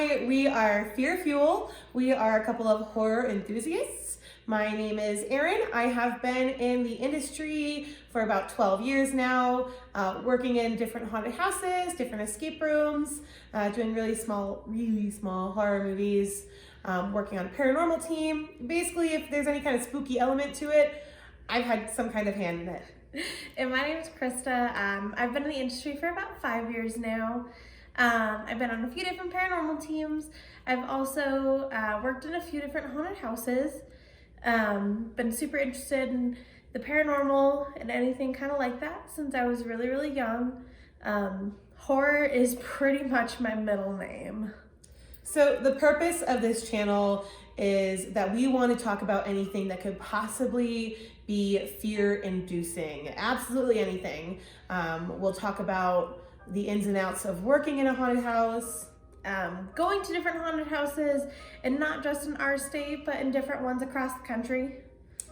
Hi, we are Fear Fuel. We are a couple of horror enthusiasts. My name is Erin. I have been in the industry for about 12 years now, working in different haunted houses, different escape rooms, doing really small horror movies, working on a paranormal team. Basically, if there's any kind of spooky element to it, I've had some kind of hand in it. And my name is Krista. I've been in the industry for about 5 years now. I've been on a few different paranormal teams. I've also worked in a few different haunted houses. Been super interested in the paranormal and anything kind of like that since I was really, really young. Horror is pretty much my middle name. So the purpose of this channel is that we want to talk about anything that could possibly be fear-inducing. Absolutely anything. We'll talk about the ins and outs of working in a haunted house, Going to different haunted houses, and not just in our state, but in different ones across the country.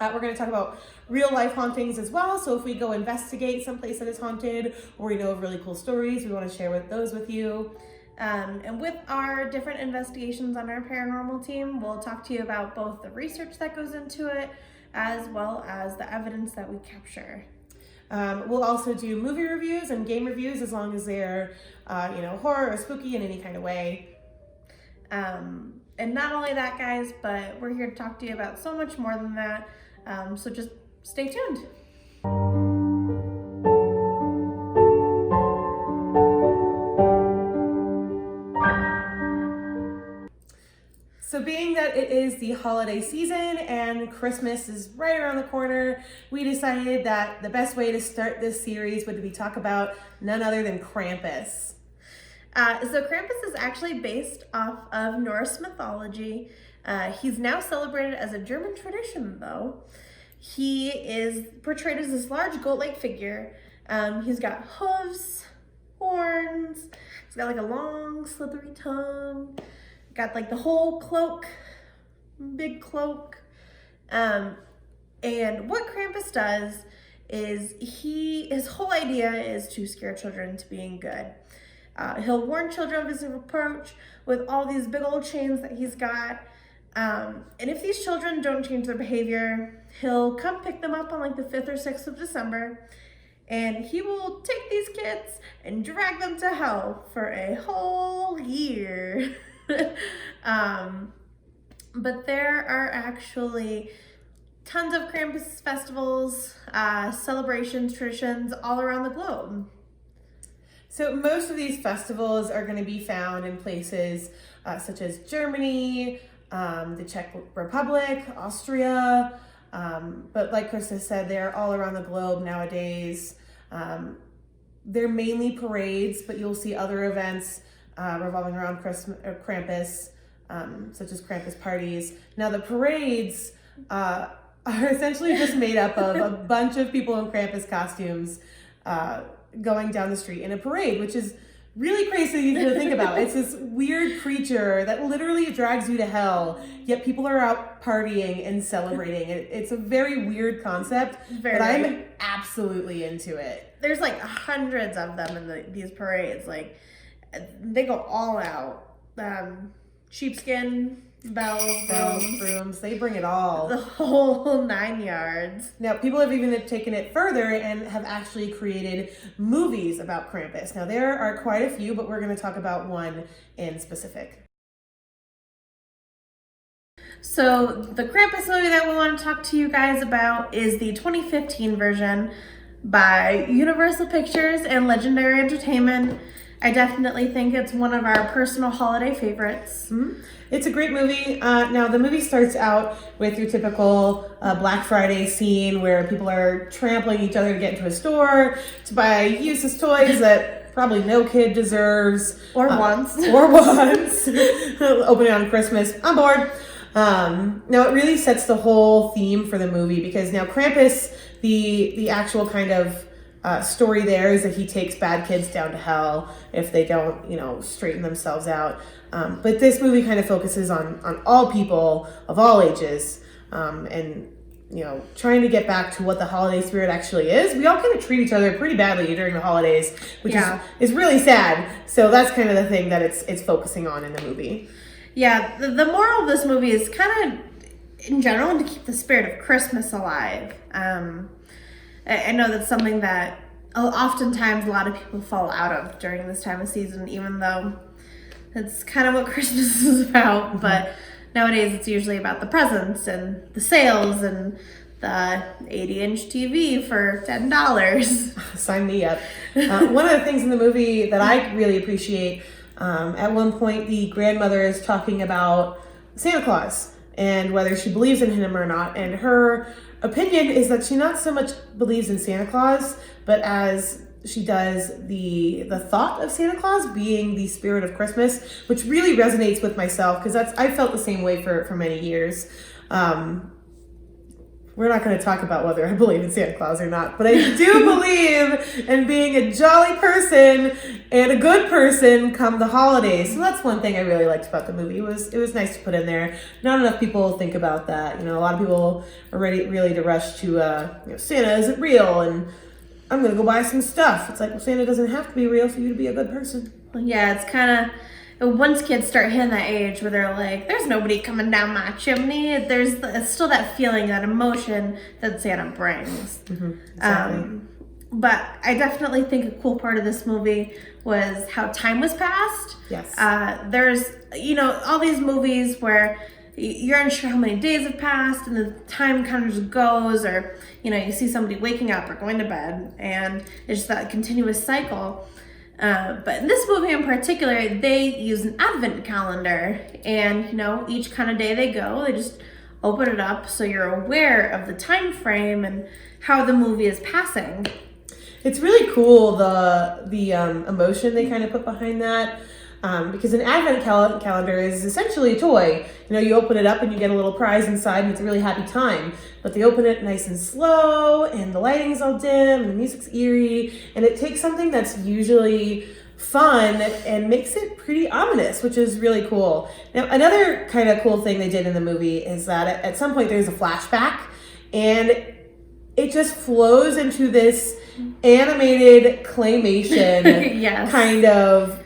We're going to talk about real life hauntings as well. So if we go investigate someplace that is haunted, or we know of really cool stories, we want to share those with you. And with our different investigations on our paranormal team, we'll talk to you about both the research that goes into it, as well as the evidence that we capture. We'll also do movie reviews and game reviews as long as they're, horror or spooky in any kind of way. And not only that, guys, but we're here to talk to you about so much more than that. So just stay tuned. So being that it is the holiday season and Christmas is right around the corner, we decided that the best way to start this series would be talk about none other than Krampus. So Krampus is actually based off of Norse mythology. He's now celebrated as a German tradition, though. He is portrayed as this large goat-like figure. He's got hooves, horns, he's got like a long, slithery tongue. Got like the whole cloak, big cloak. And what Krampus does is his whole idea is to scare children to being good. He'll warn children of his approach with all these big old chains that he's got. And if these children don't change their behavior, he'll come pick them up on like the 5th or 6th of December. And he will take these kids and drag them to hell for a whole year. But there are actually tons of Krampus festivals, celebrations, traditions all around the globe. So most of these festivals are going to be found in places such as Germany, the Czech Republic, Austria, but like Krista said, they're all around the globe nowadays. They're mainly parades, but you'll see other events revolving around Christmas or Krampus, such as Krampus parties. Now the parades are essentially just made up of a bunch of people in Krampus costumes going down the street in a parade, which is really crazy to think about. It's this weird creature that literally drags you to hell, yet people are out partying and celebrating. It's a very weird concept, but I'm absolutely into it. There's like hundreds of them in these parades. Like, they go all out. Sheepskin, bells, brooms, they bring it all. The whole 9 yards. Now, people have even taken it further and have actually created movies about Krampus. Now, there are quite a few, but we're going to talk about one in specific. So, the Krampus movie that we want to talk to you guys about is the 2015 version by Universal Pictures and Legendary Entertainment. I definitely think it's one of our personal holiday favorites. Mm-hmm. It's a great movie. Now, the movie starts out with your typical Black Friday scene where people are trampling each other to get into a store to buy useless toys that probably no kid deserves. Or wants. Opening on Christmas. On board. Now, it really sets the whole theme for the movie because now Krampus, the actual kind of story there is that he takes bad kids down to hell if they don't, straighten themselves out. But this movie kind of focuses on all people of all ages. And trying to get back to what the holiday spirit actually is. We all kind of treat each other pretty badly during the holidays, which is really sad. So that's kind of the thing that it's focusing on in the movie. Yeah, the moral of this movie is kind of, in general, to keep the spirit of Christmas alive. I know that's something that oftentimes a lot of people fall out of during this time of season, even though that's kind of what Christmas is about. Mm-hmm. But nowadays it's usually about the presents and the sales and the 80-inch TV for $10. Sign me up. One of the things in the movie that I really appreciate, at one point the grandmother is talking about Santa Claus and whether she believes in him or not. And her opinion is that she not so much believes in Santa Claus, but as she does the thought of Santa Claus being the spirit of Christmas, which really resonates with myself because I felt the same way for many years. We're not going to talk about whether I believe in Santa Claus or not, but I do believe in being a jolly person and a good person come the holidays. So that's one thing I really liked about the movie. It was nice to put in there. Not enough people think about that. A lot of people are really to rush to Santa isn't real and I'm going to go buy some stuff. It's like, well, Santa doesn't have to be real for you to be a good person. Yeah, it's kind of, once kids start hitting that age where they're like, there's nobody coming down my chimney, there's still that feeling, that emotion that Santa brings. Mm-hmm, exactly. But I definitely think a cool part of this movie was how time was passed. Yes. There's, all these movies where you're unsure how many days have passed and the time kind of just goes, or, you see somebody waking up or going to bed and it's just that continuous cycle. But in this movie in particular, they use an advent calendar and, each kind of day they go, they just open it up so you're aware of the time frame and how the movie is passing. It's really cool, the emotion they kind of put behind that. Because an advent calendar is essentially a toy. You open it up and you get a little prize inside and it's a really happy time. But they open it nice and slow and the lighting's all dim and the music's eerie. And it takes something that's usually fun and makes it pretty ominous, which is really cool. Now, another kind of cool thing they did in the movie is that at some point there's a flashback and it just flows into this animated claymation yes. kind of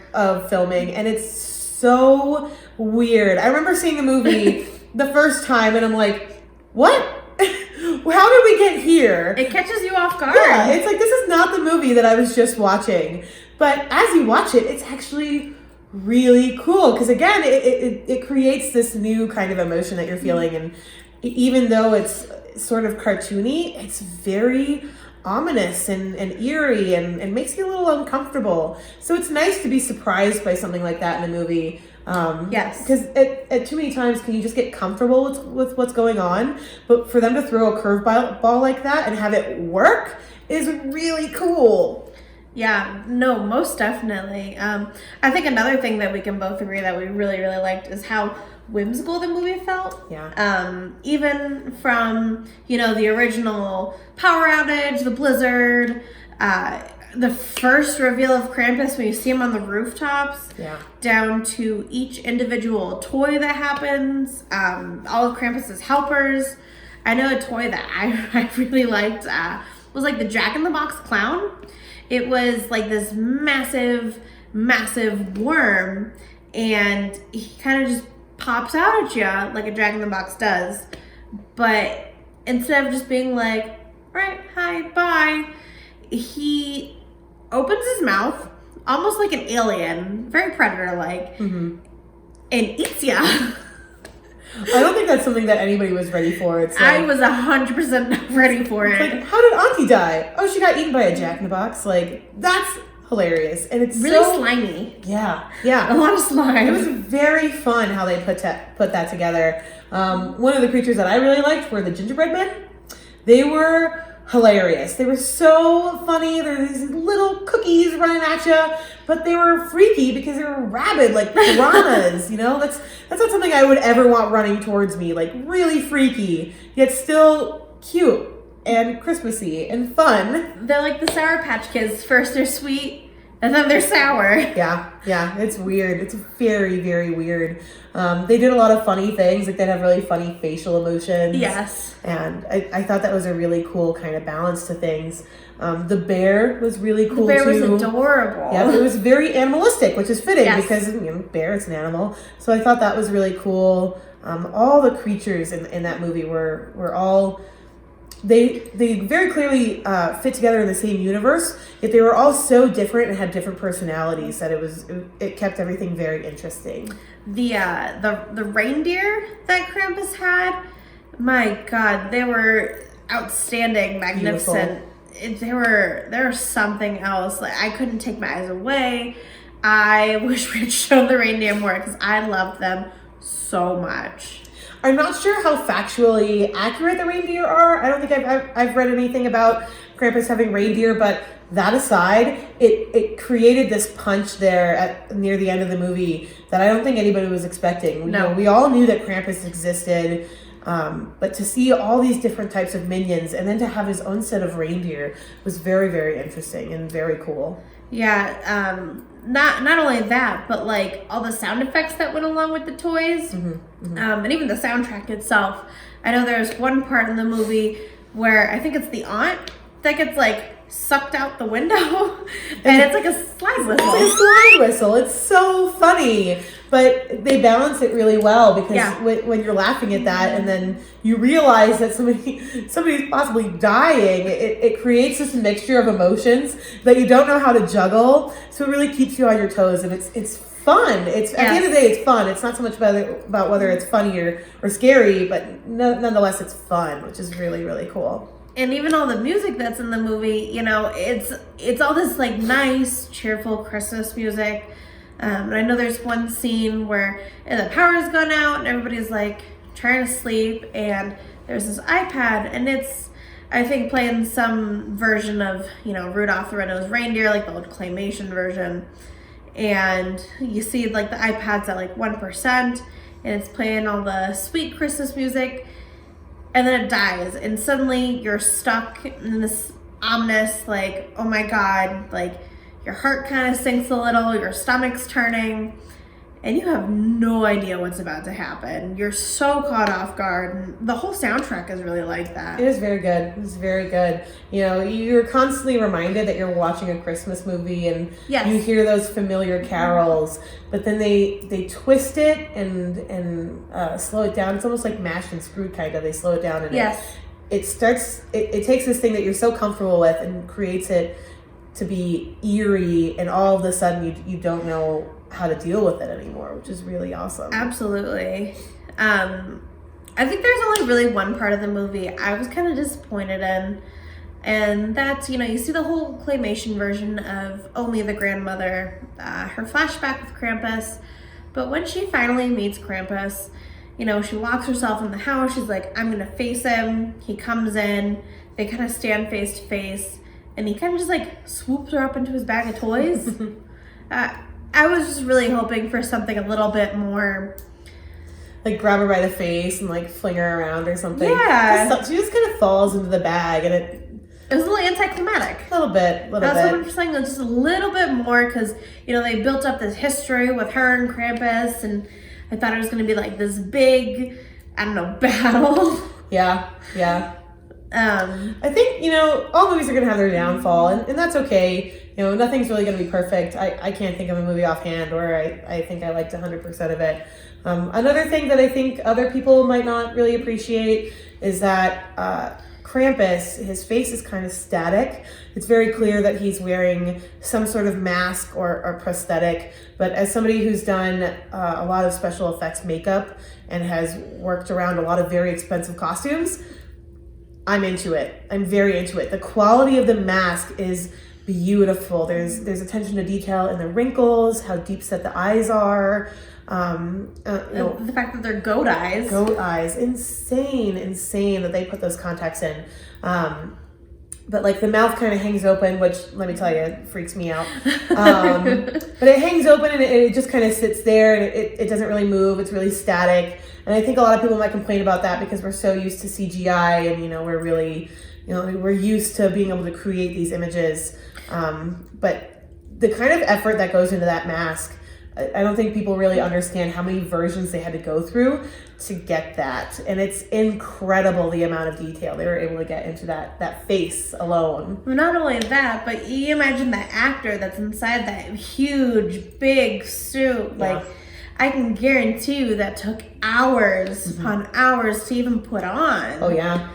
filming, and it's so weird. I remember seeing the movie the first time and I'm like, what? How did we get here? It catches you off guard. Yeah, it's like, this is not the movie that I was just watching. But as you watch it, it's actually really cool because, again, it creates this new kind of emotion that you're feeling, and even though it's sort of cartoony, it's very ominous and eerie and makes you a little uncomfortable. So it's nice to be surprised by something like that in a movie. Yes. Because at too many times can you just get comfortable with what's going on, but for them to throw a curveball like that and have it work is really cool. Yeah, no, most definitely. I think another thing that we can both agree that we really, really liked is how whimsical the movie felt. Yeah. Even from, the original power outage, the blizzard, the first reveal of Krampus when you see him on the rooftops, down to each individual toy that happens, all of Krampus's helpers. I know a toy that I really liked was like the Jack-in-the-Box clown. It was like this massive, massive worm, and he kind of just pops out at you like a Jack-in-the-Box does. But instead of just being like, right, hi, bye, he opens his mouth, almost like an alien, very predator-like, mm-hmm. and eats ya. I don't think that's something that anybody was ready for. It's like, I was 100% not ready for it. Like, how did Auntie die? Oh, she got eaten by a Jack-in-the-Box. Like, that's hilarious. And it's really slimy. Yeah. A lot of slime. It was very fun how they put that together. One of the creatures that I really liked were the gingerbread men. They were hilarious. They were so funny. There were these little cookies running at you, but they were freaky because they were rabid, like piranhas. That's not something I would ever want running towards me. Like, really freaky, yet still cute and Christmassy and fun. They're like the Sour Patch Kids. First they're sweet, And then they're sour. Yeah, it's weird. It's very, very weird. They did a lot of funny things. Like, they have really funny facial emotions. Yes. And I thought that was a really cool kind of balance to things. The bear was really cool, The bear too. was adorable. Yeah, it was very animalistic, which is fitting because, bear, it's an animal. So I thought that was really cool. All the creatures in that movie were all... They very clearly fit together in the same universe, yet they were all so different and had different personalities that it kept everything very interesting. The reindeer that Krampus had, my God, they were outstanding, magnificent. They were something else. Like, I couldn't take my eyes away. I wish we'd shown the reindeer more because I loved them so much. I'm not sure how factually accurate the reindeer are. I don't think I've read anything about Krampus having reindeer, but that aside, it created this punch there near the end of the movie that I don't think anybody was expecting. No. We all knew that Krampus existed, but to see all these different types of minions and then to have his own set of reindeer was very, very interesting and very cool. Yeah, not only that, but like all the sound effects that went along with the toys, and even the soundtrack itself. I know there's one part in the movie where I think it's the aunt that gets like sucked out the window, and it's like a slide whistle. It's like a slide whistle. It's so funny, but they balance it really well because when you're laughing at that and then you realize that somebody's possibly dying, it creates this mixture of emotions that you don't know how to juggle. So it really keeps you on your toes, and it's fun. At the end of the day, it's fun. It's not so much about whether it's funny or scary, but nonetheless, it's fun, which is really, really cool. And even all the music that's in the movie, it's all this like nice, cheerful Christmas music. And I know there's one scene where the power's gone out and everybody's like trying to sleep, and there's this iPad, and it's, I think, playing some version of, Rudolph the Red-Nosed Reindeer, like the old claymation version. And you see like the iPad's at like 1%, and it's playing all the sweet Christmas music. And then it dies, and suddenly you're stuck in this ominous, like, oh my God, like your heart kind of sinks a little, your stomach's turning, and you have no idea what's about to happen. You're so caught off guard, and the whole soundtrack is really like that. It is very good. It's very good. You're constantly reminded that you're watching a Christmas movie, and you hear those familiar carols, but then they twist it and slow it down. It's almost like Mashed and Screwed, kind of. They slow it down, and it takes this thing that you're so comfortable with and creates it to be eerie, and all of a sudden you don't know how to deal with it anymore, which is really awesome. Absolutely. I think there's only really one part of the movie I was kind of disappointed in, and that's, you see the whole claymation version of Omi the grandmother, her flashback with Krampus, but when she finally meets Krampus, she locks herself in the house. She's like, I'm gonna face him. He comes in, they kind of stand face to face, and he kind of just like swoops her up into his bag of toys. I was just really hoping for something a little bit more, like grab her by the face and like fling her around or something. Yeah. She just kind of falls into the bag, and it was a little anticlimactic. A little bit. I was hoping for something just a little bit more, because, they built up this history with her and Krampus, and I thought it was going to be like this big, battle. Yeah. I think, all movies are going to have their downfall, and that's okay. Nothing's really going to be perfect. I can't think of a movie offhand where I think I liked 100% of it. Another thing that I think other people might not really appreciate is that Krampus, his face is kind of static. It's very clear that he's wearing some sort of mask or prosthetic, but as somebody who's done a lot of special effects makeup and has worked around a lot of very expensive costumes, I'm into it. I'm very into it. The quality of the mask is beautiful. There's attention to detail in the wrinkles, how deep set the eyes are. The fact that they're goat eyes. Goat eyes. Insane that they put those contacts in. But like the mouth kind of hangs open, which, let me tell you, it freaks me out. But it hangs open and it just kind of sits there, and it doesn't really move. It's really static. And I think a lot of people might complain about that because we're so used to CGI, and we're really, we're used to being able to create these images. But the kind of effort that goes into that mask, I don't think people really understand how many versions they had to go through to get that. And it's incredible the amount of detail they were able to get into that face alone. Well, not only that, but you imagine that actor that's inside that huge, big suit. Like, I can guarantee you that took hours upon hours to even put on. Oh, yeah.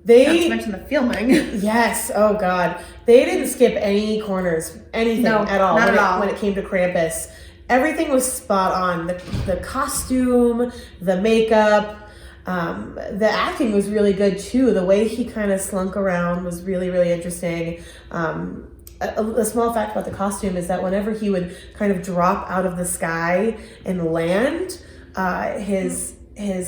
Not to mention the filming. Yes. Oh, God. They didn't skip any corners, anything at all. Not at all. When it came to Krampus. Everything was spot on. The costume, the makeup, the acting was really good too. The way he kind of slunk around was really, really interesting. A small fact about the costume is that whenever he would kind of drop out of the sky and land, his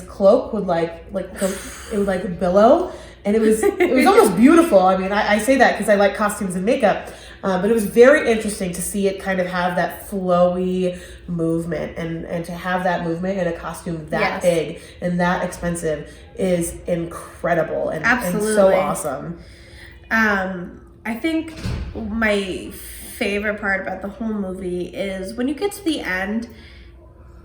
cloak would like billow, and it was almost beautiful. I mean, I say that because I like costumes and makeup. But it was very interesting to see it kind of have that flowy movement, and to have that movement in a costume that big and that expensive is incredible and so awesome. I think my favorite part about the whole movie is when you get to the end,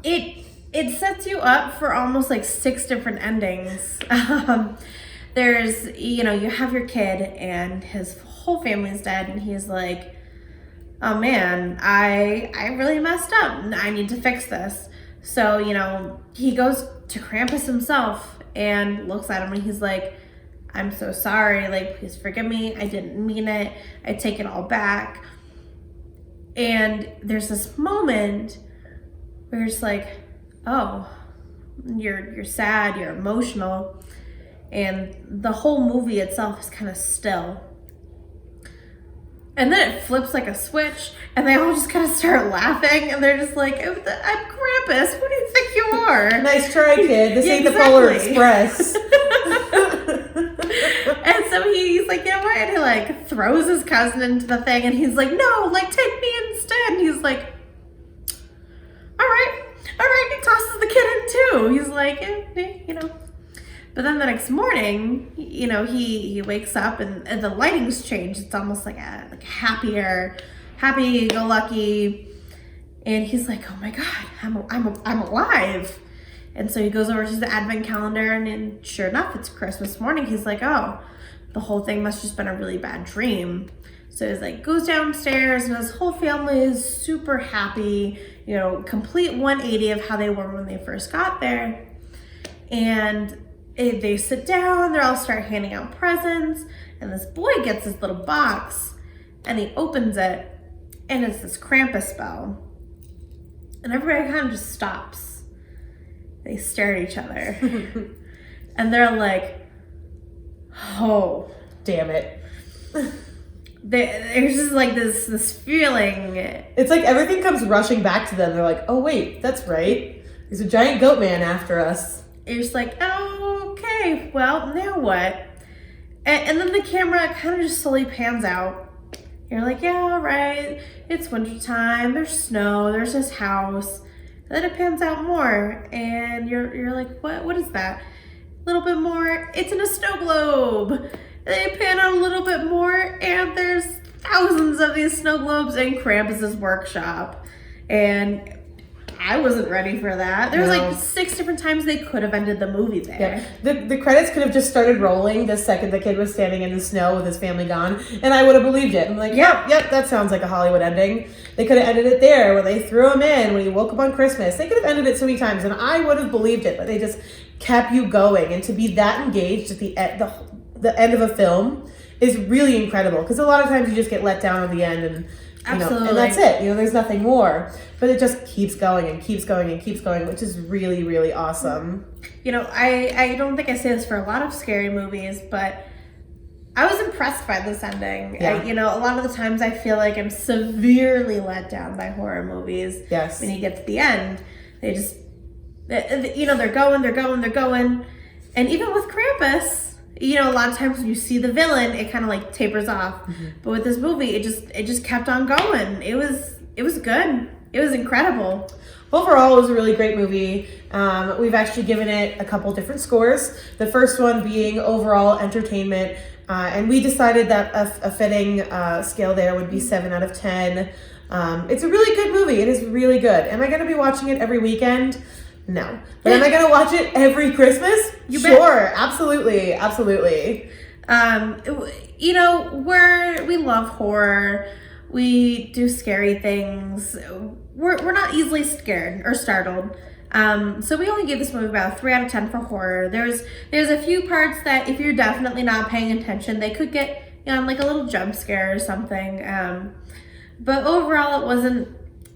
it sets you up for almost like 6 different endings. There's, you have your kid and his whole family's dead, and he's like, oh man, I really messed up. I need to fix this. So, he goes to Krampus himself and looks at him and he's like, I'm so sorry, like, please forgive me. I didn't mean it. I take it all back. And there's this moment where it's like, oh, you're sad, you're emotional. And the whole movie itself is kind of still. And then it flips like a switch, and they all just kind of start laughing, and they're just like, I'm Krampus, who do you think you are? Nice try, kid. This ain't the Polar Express. And so he's like, you know what? And he like throws his cousin into the thing, and he's like, no, like take me instead. And he's like, all right. He tosses the kid in too. He's like, But then the next morning, he wakes up and the lighting's changed. It's almost like a happier, happy-go-lucky, and he's like, "Oh my God, I'm alive!" And so he goes over to the advent calendar, and sure enough, it's Christmas morning. He's like, "Oh, the whole thing must just been a really bad dream." So he's like, goes downstairs, and his whole family is super happy. Complete 180 of how they were when they first got there, and they sit down, they all start handing out presents, and this boy gets this little box, and he opens it, and it's this Krampus spell. And everybody kind of just stops. They stare at each other. And they're like, oh. Damn it. There's just like this feeling. It's like everything comes rushing back to them. They're like, oh wait, that's right. There's a giant goat man after us. You're just like, oh, okay, well, now what? And then the camera kind of just slowly pans out. You're like, yeah, right, it's wintertime, there's snow, there's this house. And then it pans out more, and you're like, what is that? A little bit more, it's in a snow globe. And they pan out a little bit more, and there's thousands of these snow globes in Krampus's workshop. And I wasn't ready for that. There was like 6 different times they could have ended the movie there. Yeah. The credits could have just started rolling the second the kid was standing in the snow with his family gone, and I would have believed it. I'm like, yep, that sounds like a Hollywood ending. They could have ended it there when they threw him in when he woke up on Christmas. They could have ended it so many times, and I would have believed it, but they just kept you going. And to be that engaged at the end of a film is really incredible, because a lot of times you just get let down at the end, and and that's it. There's nothing more. But it just keeps going and keeps going and keeps going, which is really, really awesome. I don't think I say this for a lot of scary movies, but I was impressed by this ending. Yeah. A lot of the times I feel like I'm severely let down by horror movies. Yes. When you get to the end, they just, they're going. And even with Krampus, a lot of times when you see the villain, it kind of like tapers off. Mm-hmm. But with this movie, it just kept on going. It was good. It was incredible. Overall, it was a really great movie. We've actually given it a couple different scores. The first one being overall entertainment. And we decided that a fitting scale there would be 7 out of 10. It's a really good movie. It is really good. Am I going to be watching it every weekend? No. But am I going to watch it every Christmas? You sure. bet. Absolutely. Absolutely. You know, we love horror. We do scary things. We're not easily scared or startled. So we only gave this movie about a 3 out of 10 for horror. There's a few parts that if you're definitely not paying attention, they could get, you know, like a little jump scare or something. But overall,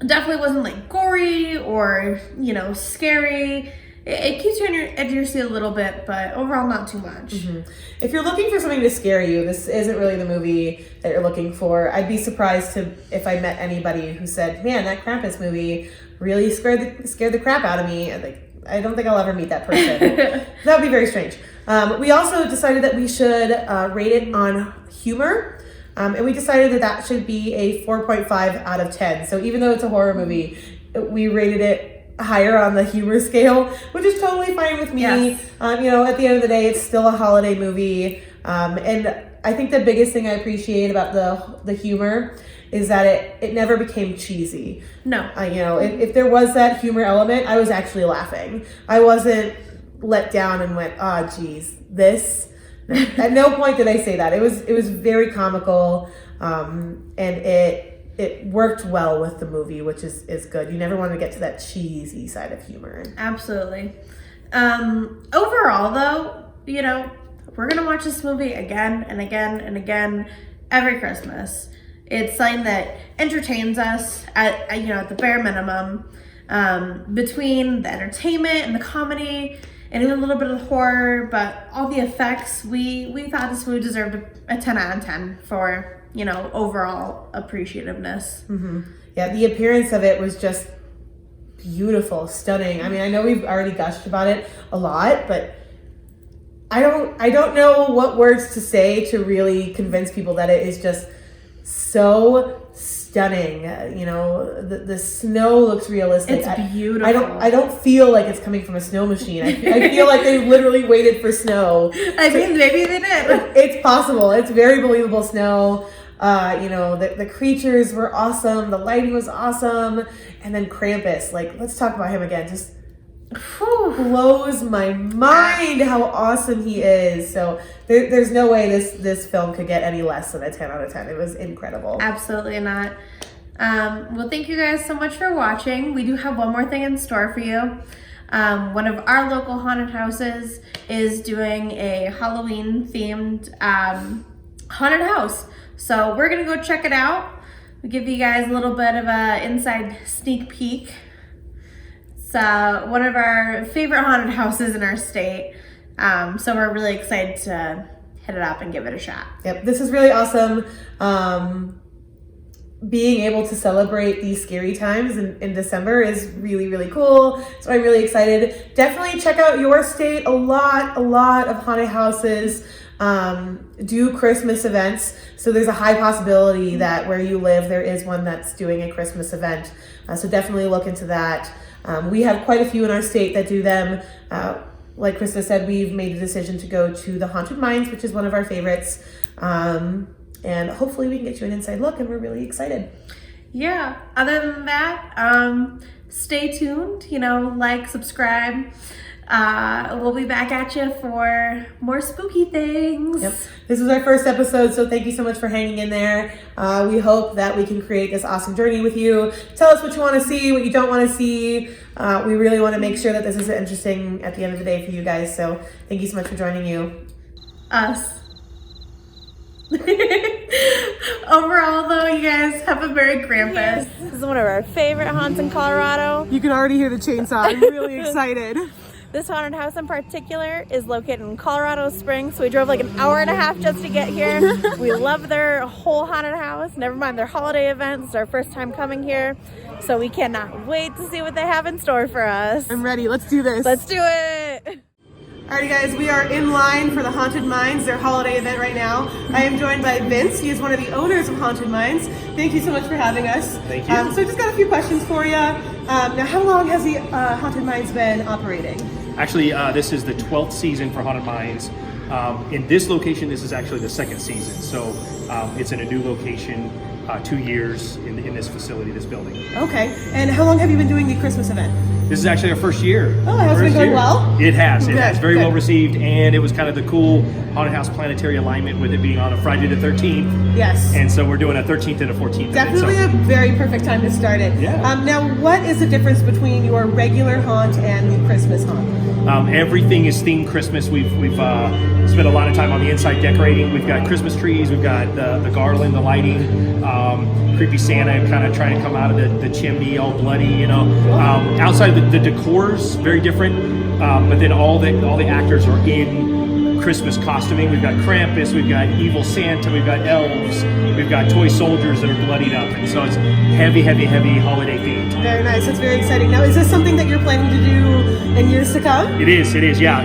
definitely wasn't like gory or, you know, scary. It keeps you on your edge of your seat a little bit, but overall not too much. Mm-hmm. If you're looking for something to scare you, this isn't really the movie that you're looking for. I'd be surprised if I met anybody who said, man, that Krampus movie really scared the crap out of me. I don't think I'll ever meet that person. That would be very strange. We also decided that we should rate it on humor. And we decided that should be a 4.5 out of 10. So even though it's a horror movie, we rated it higher on the humor scale, which is totally fine with me. Yes. You know, at the end of the day, it's still a holiday movie. And I think the biggest thing I appreciate about the humor is that it never became cheesy. No. You know, if there was that humor element, I was actually laughing. I wasn't let down and went, oh, geez, this. At no point did I say that. It was very comical, and it worked well with the movie, which is good. You never want to get to that cheesy side of humor. Absolutely. Overall, though, you know, we're gonna watch this movie again and again and again every Christmas. It's something that entertains us at the bare minimum. Between the entertainment and the comedy and even a little bit of horror, but all the effects, we thought this movie deserved a 10 out of 10 for, you know, overall appreciativeness. Mm-hmm. Yeah, the appearance of it was just beautiful, stunning. I mean, I know we've already gushed about it a lot, but I don't know what words to say to really convince people that it is just so stunning. You know, the snow looks realistic. It's beautiful. I don't feel like it's coming from a snow machine. I feel like they literally waited for snow. I mean, maybe they did. It's possible. It's very believable snow. You know, the creatures were awesome. The lighting was awesome. And then Krampus, like, let's talk about him again. Just blows my mind how awesome he is. So there's no way this film could get any less than a 10 out of 10. It was incredible. Absolutely not. Well, thank you guys so much for watching. We do have one more thing in store for you. One of our local haunted houses is doing a Halloween themed haunted house. So we're gonna go check it out. We'll give you guys a little bit of a inside sneak peek. It's one of our favorite haunted houses in our state. So we're really excited to hit it up and give it a shot. Yep, this is really awesome. Being able to celebrate these scary times in December is really, really cool. So I'm really excited. Definitely check out your state. A lot of haunted houses do Christmas events. So there's a high possibility that where you live, there is one that's doing a Christmas event. So definitely look into that. We have quite a few in our state that do them. Like Krista said, we've made a decision to go to the Haunted Mines, which is one of our favorites. And hopefully we can get you an inside look, and we're really excited. Yeah, other than that, stay tuned, you know, like, subscribe. We'll be back at you for more spooky things. Yep. This was our first episode, so thank you so much for hanging in there. We hope that we can create this awesome journey with you. Tell us what you want to see, what you don't want to see. We really want to make sure that this is interesting at the end of the day for you guys. So thank you so much for joining us. Overall, though, you guys have a Merry Krampus. Yes. This is one of our favorite haunts in Colorado. You can already hear the chainsaw. I'm really excited. This haunted house in particular is located in Colorado Springs, so we drove like an hour and a half just to get here. We love their whole haunted house, never mind their holiday events. It's our first time coming here, so we cannot wait to see what they have in store for us. I'm ready. Let's do this. Let's do it. Alrighty guys, we are in line for the Haunted Mines, their holiday event right now. I am joined by Vince. He is one of the owners of Haunted Mines. Thank you so much for having us. Thank you. So I just got a few questions for you. Now, how long has the Haunted Mines been operating? Actually, this is the 12th season for Haunted Mines. In this location, this is actually the second season. So it's in a new location. 2 years in this facility, this building. Okay. And how long have you been doing the Christmas event? This is actually our first year. Oh, has it been going well? It has. It has. Very Good. well received, and it was kind of the cool haunted house planetary alignment with it being on a Friday the 13th. Yes. And so we're doing a 13th and a 14th. Definitely a very perfect time to start it. Yeah. Now, what is the difference between your regular haunt and the Christmas haunt? Everything is themed Christmas. We've spent a lot of time on the inside decorating. We've got Christmas trees. We've got the garland, the lighting. Creepy Santa kind of trying to come out of the chimney, all bloody. You know. Outside of the decor's very different, but then all the actors are in Christmas costuming. We've got Krampus, we've got evil Santa, we've got elves, we've got toy soldiers that are bloodied up, and so it's heavy holiday themed. Very nice. That's very exciting. Now, is this something that you're planning to do in years to come? It is. Yeah.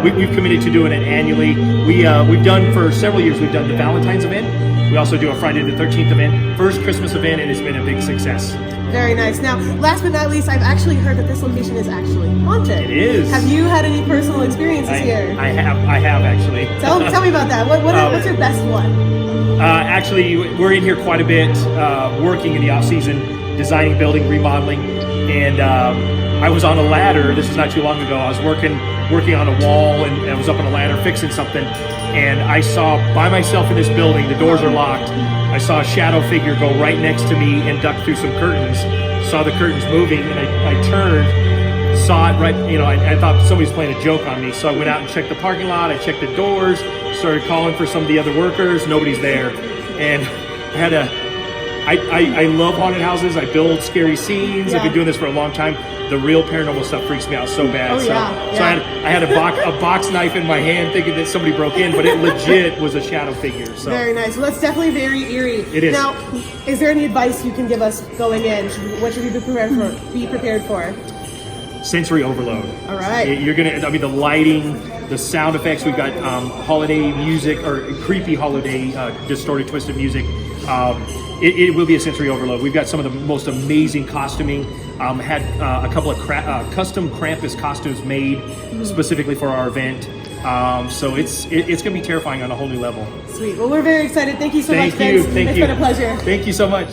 We've committed to doing it annually. We've done for several years. We've done the Valentine's event. We also do a Friday the 13th event, first Christmas event, and it's been a big success. Very nice. Now, last but not least, I've actually heard that this location is actually haunted. It is. Have you had any personal experiences here? I have actually. Tell me about that. What's your best one? Actually, we're in here quite a bit, working in the off season, designing, building, remodeling, and I was on a ladder. This was not too long ago. I was working on a wall, and I was up on a ladder fixing something, and I saw by myself in this building. The doors are locked. I saw a shadow figure go right next to me and duck through some curtains. Saw the curtains moving, and I turned, saw it right. You know, I thought somebody was playing a joke on me, so I went out and checked the parking lot. I checked the doors, started calling for some of the other workers. Nobody's there, and I had I love haunted houses. I build scary scenes. Yeah. I've been doing this for a long time. The real paranormal stuff freaks me out so bad. Oh, so yeah. I had a box knife in my hand, thinking that somebody broke in, but it legit was a shadow figure. So Very nice. Well, that's definitely very eerie. It is. Now, is there any advice you can give us going in? What should we be prepared for? sensory overload. All right. You're gonna. I mean, the lighting, the sound effects. We've got holiday music or creepy holiday distorted, twisted music. It will be a sensory overload. We've got some of the most amazing costuming. Had a couple of custom Krampus costumes made specifically for our event. So it's going to be terrifying on a whole new level. Sweet. Well, we're very excited. Thank you so much, Vince. Thank It's you. been a pleasure. Thank you so much.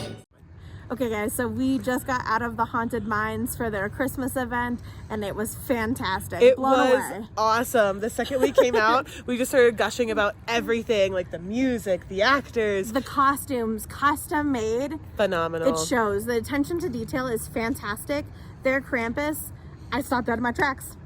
Okay guys, so we just got out of the Haunted Mines for their Christmas event and it was fantastic. It Blown was away. awesome. The second we came out, we just started gushing about everything, like the music, the actors. The costumes, custom made. Phenomenal. It shows. The attention to detail is fantastic. Their Krampus, I stopped out of my tracks.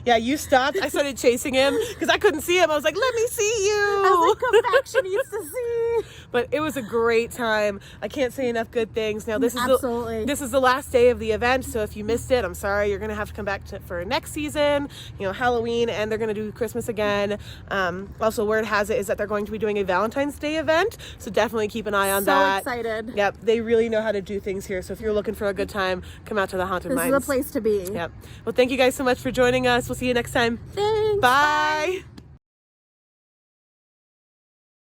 Yeah, you stopped. I started chasing him because I couldn't see him. I was like, let me see you. I was like, come back, she needs to see. But it was a great time. I can't say enough good things. Now this is Absolutely. this is the last day of the event, so if you missed it, I'm sorry. You're gonna have to come back for next season. You know, Halloween, and they're gonna do Christmas again. Also, word has it is that they're going to be doing a Valentine's Day event, so definitely keep an eye on that. So excited. Yep, they really know how to do things here. So if you're looking for a good time, come out to the Haunted This Mines. is the place to be. Yep. Well, thank you guys so much for joining us. We'll see you next time. Thanks. Bye.